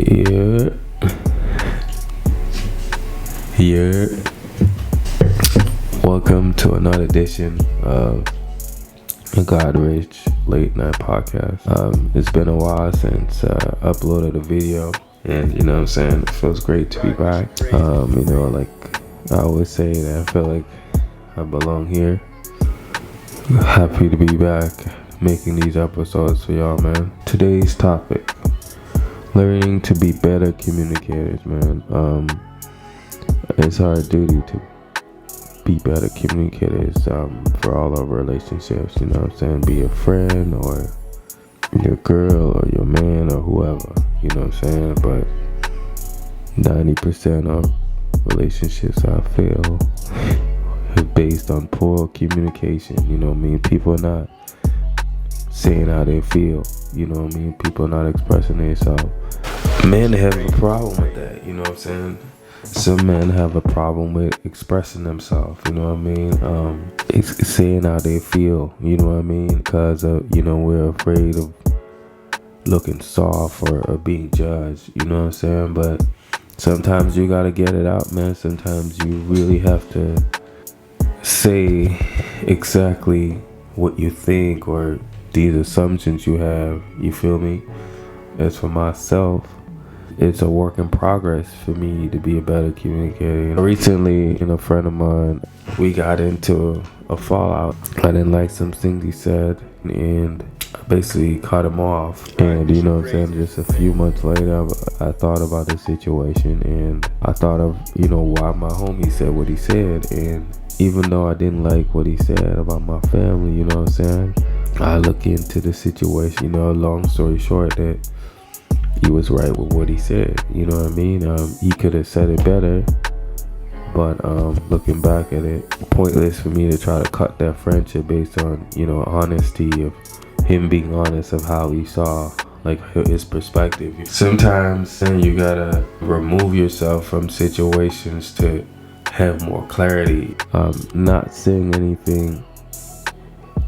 Yeah. Yeah. Welcome to another edition of the God Rich Late Night Podcast. It's been a while since uploaded a video, and you know what I'm saying, it feels great to be back. Like I always say, that I feel like I belong here. Happy to be back making these episodes for y'all, man. Today's topic: learning to be better communicators, man. It's our duty to be better communicators for all of our relationships, you know what I'm saying? Be a friend or your girl or your man or whoever, you know what I'm saying? But 90% of relationships, I feel, is based on poor communication, you know what I mean? People are not saying how they feel, you know what I mean? People are not expressing themselves. Men have a problem with that, you know what I'm saying? Some men have a problem with expressing themselves, you know what I mean? It's saying how they feel, you know what I mean? Because, we're afraid of looking soft or being judged, you know what I'm saying? But sometimes you gotta get it out, man. Sometimes you really have to say exactly what you think or these assumptions you have, you feel me? As for myself, it's a work in progress for me to be a better communicator. Recently, a friend of mine, we got into a fallout. I didn't like some things he said, and I basically cut him off. And you know what I'm saying, just a few months later, I thought about the situation, and I thought of, why my homie said what he said. And even though I didn't like what he said about my family, you know what I'm saying, I look into the situation, long story short, that he was right with what he said, you know what I mean? He could have said it better, but looking back at it, pointless for me to try to cut that friendship based on, honesty of him being honest of how he saw, like, his perspective. Sometimes you gotta remove yourself from situations to have more clarity. Not saying anything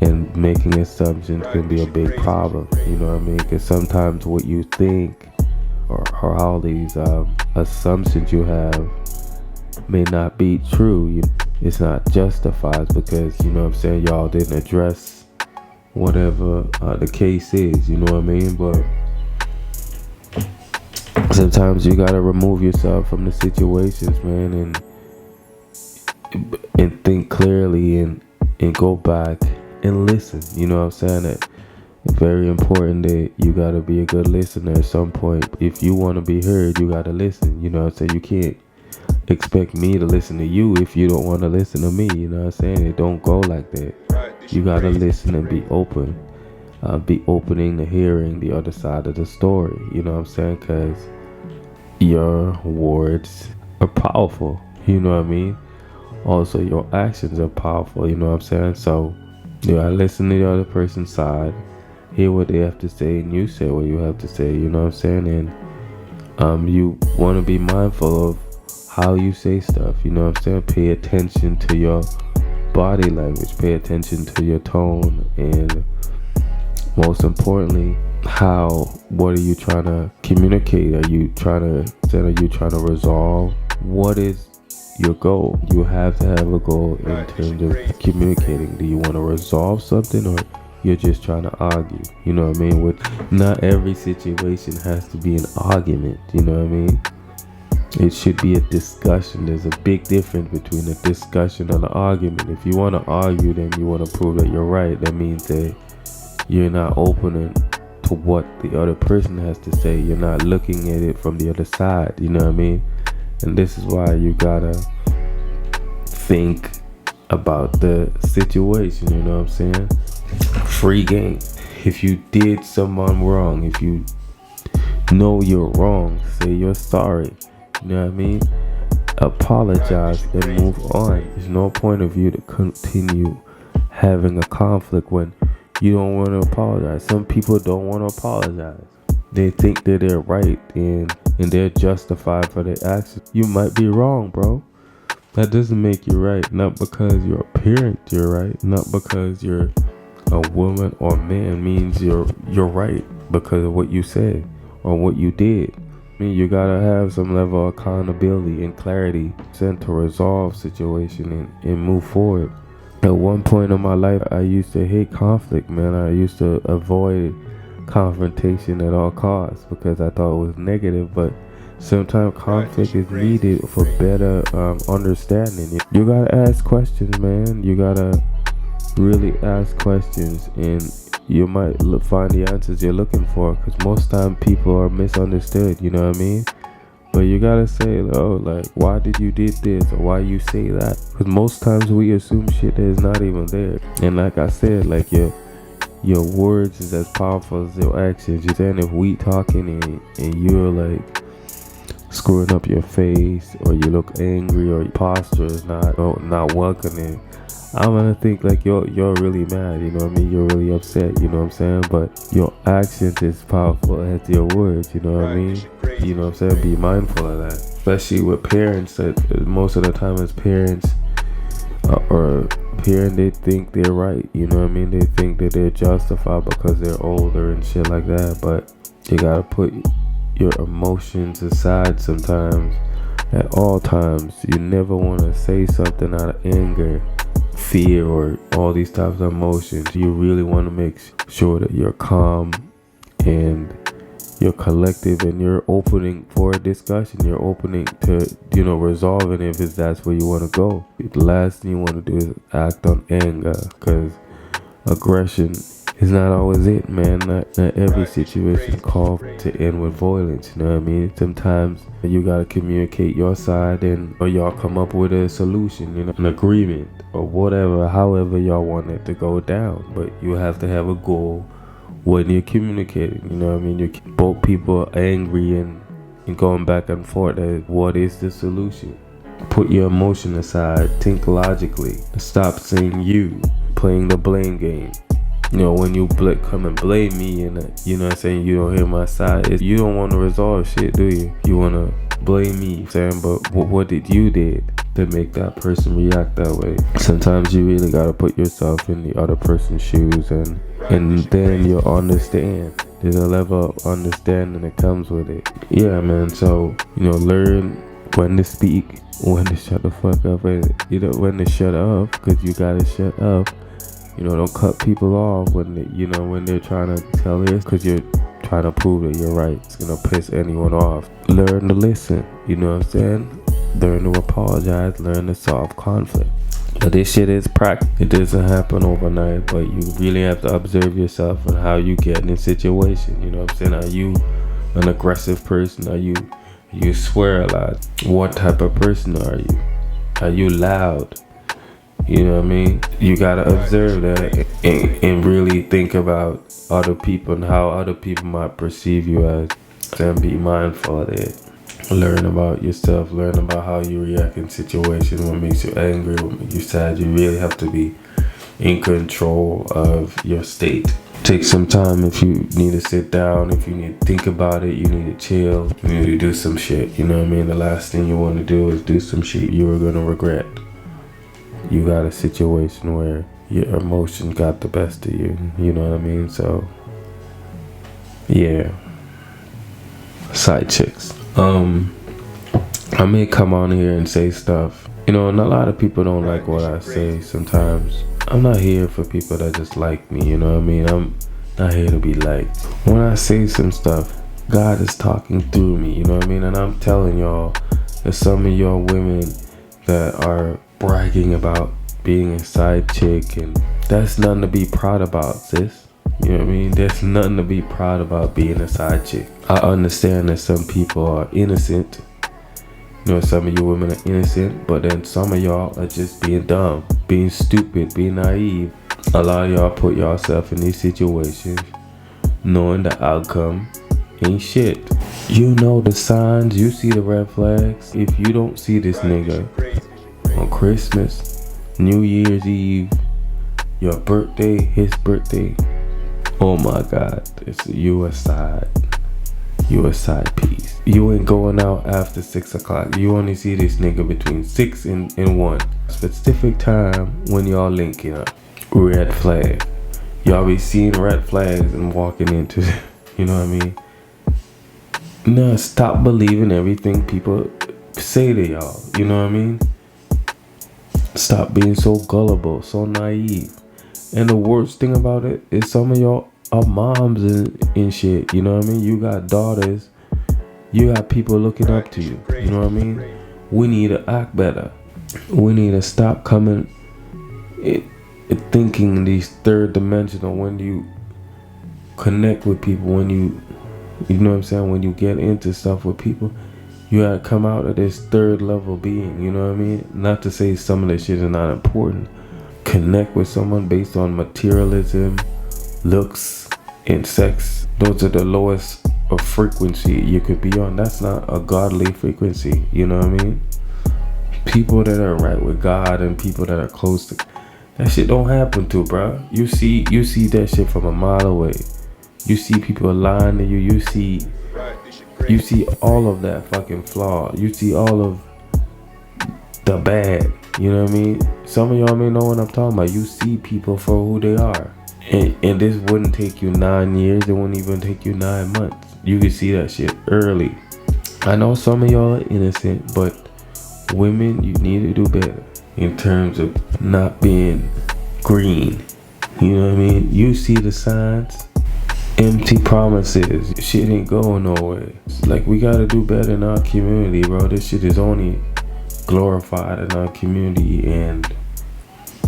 and making assumptions can be a big problem, you know what I mean? Because sometimes what you think or all these assumptions you have may not be true. It's not justified because, you know what I'm saying, y'all didn't address whatever the case is, you know what I mean? But sometimes you gotta remove yourself from the situations, man, and think clearly and go back and listen, you know what I'm saying? It's very important that you gotta be a good listener at some point. If you want to be heard, you gotta listen, you know what I'm saying? You can't expect me to listen to you if you don't want to listen to me, you know what I'm saying? It don't go like that. You gotta listen and be open, be opening to hearing the other side of the story, you know what I'm saying? Because your words are powerful, you know what I mean? Also, your actions are powerful, you know what I'm saying? So I listen to the other person's side, hear what they have to say, and you say what you have to say, you know what I'm saying? And you want to be mindful of how you say stuff, you know what I'm saying? Pay attention to your body language, pay attention to your tone, and most importantly, what are you trying to communicate? Are you trying to resolve? What is your goal? You have to have a goal in terms of communicating. Do you want to resolve something, or you're just trying to argue? You know what I mean? Not every situation has to be an argument, you know what I mean? It should be a discussion. There's a big difference between a discussion and an argument. If you want to argue, then you want to prove that you're right. That means that you're not open to what the other person has to say. You're not looking at it from the other side, you know what I mean? And this is why you gotta think about the situation, you know what I'm saying? Free game. If you did someone wrong, if you know you're wrong, say you're sorry, you know what I mean? Apologize and move on. There's no point of you to continue having a conflict when you don't want to apologize. Some people don't want to apologize. They think that they're right and they're justified for their actions. You might be wrong, bro. That doesn't make you right. Not because you're a parent, you're right. Not because you're a woman or man means you're right because of what you said or what you did. mean, you gotta have some level of accountability and clarity sent to resolve situation and move forward. At one point in my life, I used to hate conflict, man. I used to avoid confrontation at all costs because I thought it was negative, but sometimes conflict is needed for better understanding. You gotta ask questions, man. You gotta really ask questions, and you might find the answers you're looking for, because most time people are misunderstood, you know what I mean? But you gotta say, oh, like, why did you did this, or why you say that? Because most times we assume shit that is not even there. And like I said, like, your words is as powerful as your actions. You saying, if we talking and you're like screwing up your face, or you look angry, or your posture is not welcoming, I'm gonna think like you're really mad, you know what I mean? You're really upset, you know what I'm saying? But your actions is powerful as your words, you know what I mean? You know what I'm saying? Be mindful of that. Especially with parents, that most of the time as parents, they think they're right, you know what I mean? They think that they're justified because they're older and shit like that. But you gotta put your emotions aside sometimes, at all times. You never wanna say something out of anger, fear, or all these types of emotions. You really want to make sure that you're calm and you're collective, and you're opening for a discussion. You're opening to, resolving if that's where you want to go. The last thing you want to do is act on anger, because aggression is not always it, man. Not every situation call to end with violence, you know what I mean? Sometimes you gotta communicate your side, or y'all come up with a solution, an agreement, or whatever, however y'all want it to go down. But you have to have a goal when you're communicating, you know what I mean? Both people are angry and going back and forth at what is the solution. Put your emotion aside, think logically, stop saying you, playing the blame game. When you come and blame me, and you know what I'm saying, you don't hear my side, you don't want to resolve shit, do you? You want to blame me, saying, but what did you did to make that person react that way? Sometimes you really got to put yourself in the other person's shoes, and then you'll understand. There's a level of understanding that comes with it. Yeah, man. So, learn when to speak, when to shut the fuck up, and when to shut up, because you got to shut up. Don't cut people off when they're trying to tell this, because you're trying to prove that you're right. It's gonna piss anyone off. Learn to listen, you know what I'm saying? Learn to apologize, learn to solve conflict. But this shit is practice. It doesn't happen overnight, but you really have to observe yourself and how you get in a situation. You know what I'm saying? Are you an aggressive person? Are you swear a lot? What type of person are you? Are you loud? You know what I mean? You gotta observe that and really think about other people and how other people might perceive you as, and be mindful of it. Learn about yourself, learn about how you react in situations, what makes you angry, what makes you sad. You really have to be in control of your state. Take some time if you need to sit down, if you need to think about it, you need to chill, you need to do some shit, you know what I mean? The last thing you want to do is do some shit you are gonna regret. You got a situation where your emotions got the best of you, you know what I mean? So, yeah. Side chicks. I may come on here and say stuff, and a lot of people don't like what I say sometimes. I'm not here for people that just like me, you know what I mean? I'm not here to be liked. When I say some stuff, God is talking through me, you know what I mean? And I'm telling y'all, there's some of y'all women that are bragging about being a side chick, and that's nothing to be proud about, sis. You know what I mean? There's nothing to be proud about being a side chick. I understand that some people are innocent. Some of you women are innocent, but then some of y'all are just being dumb, being stupid, being naive. A lot of y'all put yourself in these situations knowing the outcome ain't shit. You know the signs, you see the red flags. If you don't see this nigga on Christmas, New Year's Eve, your birthday, his birthday, oh my God, you a side piece. You ain't going out after 6 o'clock. You only see this nigga between 6 and 1. Specific time when y'all linking up. Red flag. Y'all be seeing red flags and walking into, you know what I mean? Nah, stop believing everything people say to y'all. You know what I mean? Stop being so gullible, so naive. And the worst thing about it is some of y'all are moms and shit. You know what I mean? You got daughters. You got people looking up to you. You know what I mean? We need to act better. We need to stop coming thinking these third dimensional when you connect with people, when you know what I'm saying, when you get into stuff with people, you gotta come out of this third level being, you know what I mean? Not to say some of this shit is not important. Connect with someone based on materialism, looks, and sex. Those are the lowest of frequency you could be on. That's not a godly frequency, you know what I mean? People that are right with God and people that are close to that shit don't happen to, bro. You see that shit from a mile away. You see people lying to you. You see all of that fucking flaw. You see all of the bad. You know what I mean? Some of y'all may know what I'm talking about. You see people for who they are. And this wouldn't take you 9 years. It wouldn't even take you 9 months. You can see that shit early. I know some of y'all are innocent, but women, you need to do better in terms of not being green. You know what I mean? You see the signs. Empty promises. Shit ain't going nowhere. Like, we gotta do better in our community, bro. This shit is only glorified in our community, and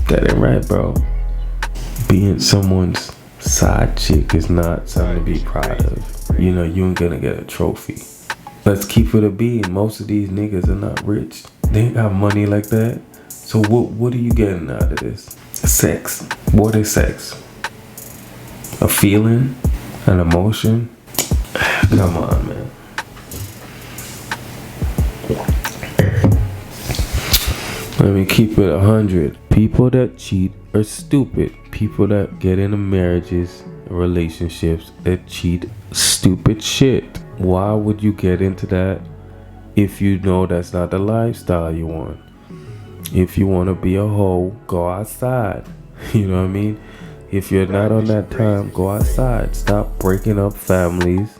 that ain't right, bro. Being someone's side chick is not something to be proud of. You know, you ain't gonna get a trophy. Let's keep it a being. Most of these niggas are not rich. They ain't got money like that. So what are you getting out of this? Sex. What is sex? A feeling? An emotion? Come on, man. Let me keep it 100. People that cheat are stupid. People that get into marriages, relationships that cheat, stupid shit. Why would you get into that if you know that's not the lifestyle you want? If you want to be a hoe, go outside. You know what I mean? If you're not on that time, go outside. Stop breaking up families.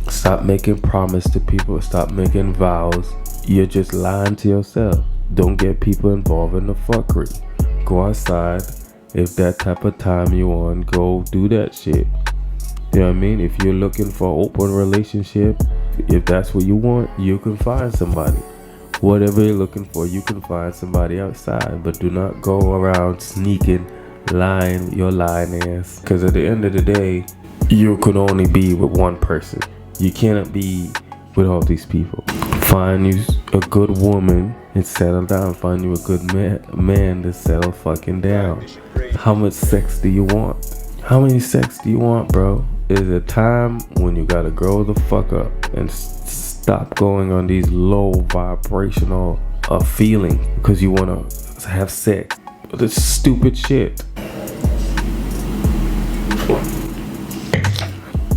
Stop making promises to people. Stop making vows. You're just lying to yourself. Don't get people involved in the fuckery. Go outside. If that type of time you want, go do that shit. You know what I mean? If you're looking for an open relationship, if that's what you want, you can find somebody. Whatever you're looking for, you can find somebody outside. But do not go around sneaking, lying your lying ass. Because at the end of the day, you can only be with one person. You cannot be with all these people. Find you a good woman and settle down. Find you a good man to settle fucking down. How much sex do you want? How many sex do you want, bro? There's a time when you gotta grow the fuck up and stop going on these low vibrational feeling because you wanna have sex. This stupid shit.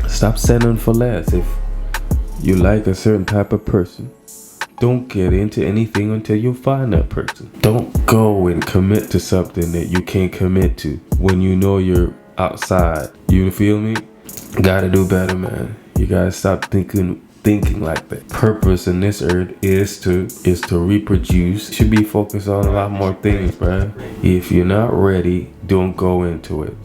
Stop settling for less. If you like a certain type of person, don't get into anything until you find that person. Don't go and commit to something that you can't commit to when you know you're outside. You feel me? Gotta do better, man. You gotta stop thinking like that. Purpose in this earth is to reproduce. Should be focused on a lot more things, bro. If you're not ready, don't go into it.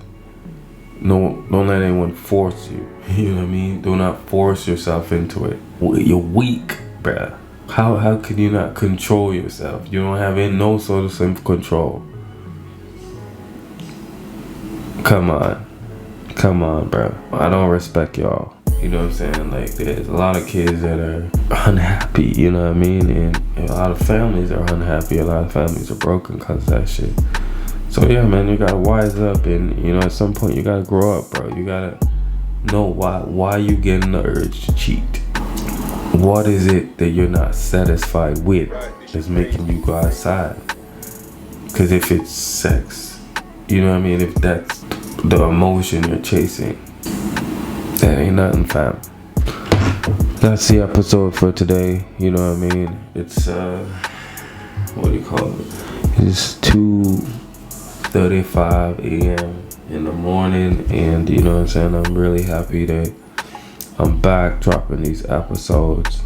No, don't let anyone force you. You know what I mean? Do not force yourself into it. You're weak, bruh. How can you not control yourself? You don't have no sort of self-control. Come on, bro. I don't respect y'all. You know what I'm saying? Like, there's a lot of kids that are unhappy, you know what I mean? And a lot of families are unhappy. A lot of families are broken because of that shit. So yeah, man, you gotta wise up, and you know, at some point you gotta grow up, bro. You gotta know why you getting the urge to cheat. What is it that you're not satisfied with that's making you go outside? Because if it's sex, you know what I mean? If that's the emotion you're chasing, that ain't nothing, fam. That's the episode for today. You know what I mean? It's what do you call it? It's 2:35 a.m. in the morning, and you know what I'm saying? I'm really happy that I'm back dropping these episodes.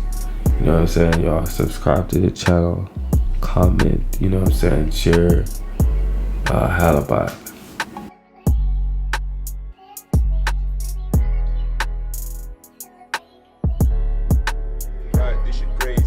You know what I'm saying? Y'all subscribe to the channel, comment, you know what I'm saying, share. Halibut. God, this shit crazy.